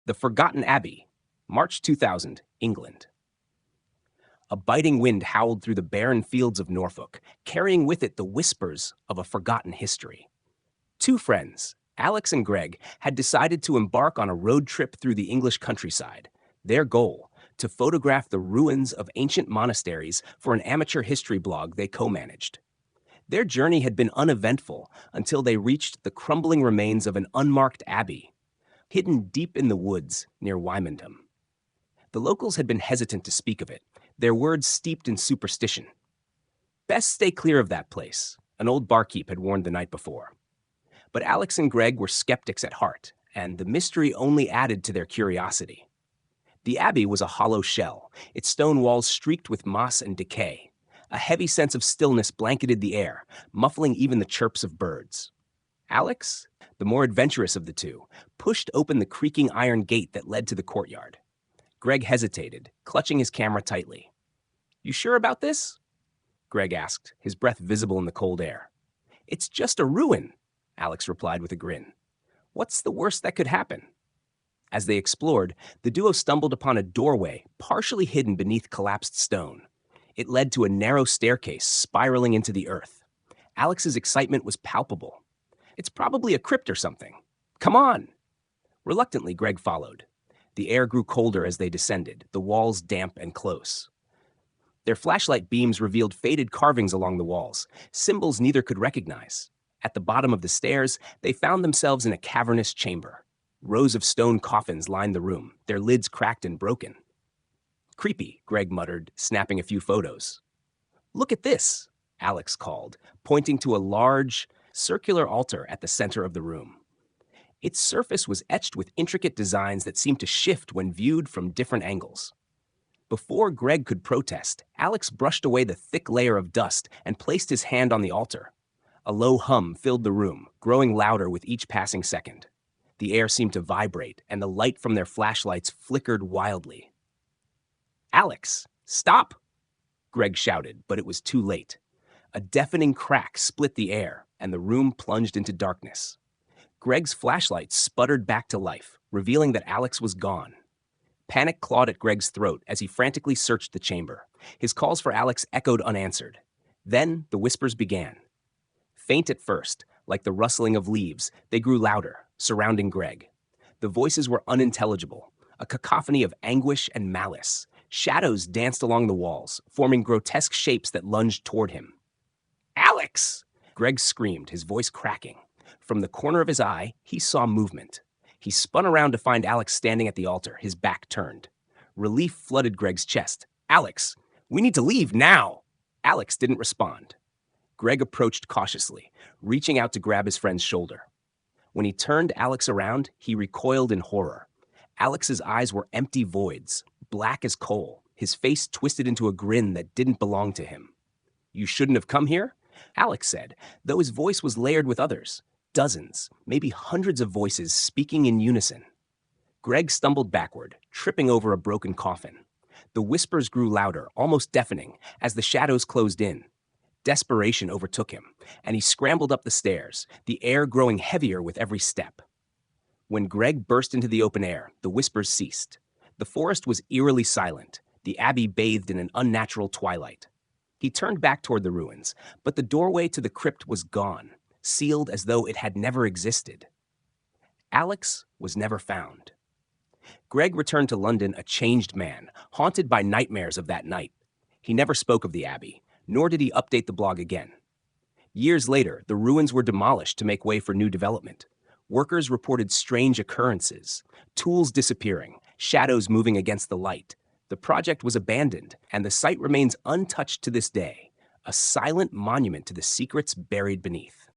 The Forgotten Abbey, March 2000, England. A biting wind howled through the barren fields of Norfolk, carrying with it the whispers of a forgotten history. Two friends, Alex and Greg, had decided to embark on a road trip through the English countryside. Their goal, to photograph the ruins of ancient monasteries for an amateur history blog they co-managed. Their journey had been uneventful until they reached the crumbling remains of an unmarked abbey, hidden deep in the woods near Wymondham. The locals had been hesitant to speak of it, their words steeped in superstition. Best stay clear of that place, an old barkeep had warned the night before. But Alex and Greg were skeptics at heart, and the mystery only added to their curiosity. The abbey was a hollow shell, its stone walls streaked with moss and decay. A heavy sense of stillness blanketed the air, muffling even the chirps of birds. Alex, the more adventurous of the two, pushed open the creaking iron gate that led to the courtyard. Greg hesitated, clutching his camera tightly. "You sure about this?" Greg asked, his breath visible in the cold air. "It's just a ruin," Alex replied with a grin. "What's the worst that could happen?" As they explored, the duo stumbled upon a doorway partially hidden beneath collapsed stone. It led to a narrow staircase spiraling into the earth. Alex's excitement was palpable. "It's probably a crypt or something. Come on!" Reluctantly, Greg followed. The air grew colder as they descended, the walls damp and close. Their flashlight beams revealed faded carvings along the walls, symbols neither could recognize. At the bottom of the stairs, they found themselves in a cavernous chamber. Rows of stone coffins lined the room, their lids cracked and broken. "Creepy," Greg muttered, snapping a few photos. "Look at this," Alex called, pointing to a large, circular altar at the center of the room. Its surface was etched with intricate designs that seemed to shift when viewed from different angles. Before Greg could protest, Alex brushed away the thick layer of dust and placed his hand on the altar. A low hum filled the room, growing louder with each passing second. The air seemed to vibrate, and the light from their flashlights flickered wildly. "Alex, stop!" Greg shouted, but it was too late. A deafening crack split the air, and the room plunged into darkness. Greg's flashlight sputtered back to life, revealing that Alex was gone. Panic clawed at Greg's throat as he frantically searched the chamber. His calls for Alex echoed unanswered. Then the whispers began. Faint at first, like the rustling of leaves, they grew louder, surrounding Greg. The voices were unintelligible, a cacophony of anguish and malice. Shadows danced along the walls, forming grotesque shapes that lunged toward him. "Alex!" Greg screamed, his voice cracking. From the corner of his eye, he saw movement. He spun around to find Alex standing at the altar, his back turned. Relief flooded Greg's chest. "Alex, we need to leave now!" Alex didn't respond. Greg approached cautiously, reaching out to grab his friend's shoulder. When he turned Alex around, he recoiled in horror. Alex's eyes were empty voids, black as coal, his face twisted into a grin that didn't belong to him. "You shouldn't have come here?" Alex said, though his voice was layered with others. Dozens, maybe hundreds of voices speaking in unison. Greg stumbled backward, tripping over a broken coffin. The whispers grew louder, almost deafening, as the shadows closed in. Desperation overtook him, and he scrambled up the stairs, the air growing heavier with every step. When Greg burst into the open air, the whispers ceased. The forest was eerily silent, the abbey bathed in an unnatural twilight. He turned back toward the ruins, but the doorway to the crypt was gone, sealed as though it had never existed. Alex was never found. Greg returned to London a changed man, haunted by nightmares of that night. He never spoke of the abbey, nor did he update the blog again. Years later, the ruins were demolished to make way for new development. Workers reported strange occurrences, tools disappearing, shadows moving against the light. The project was abandoned, and the site remains untouched to this day, a silent monument to the secrets buried beneath.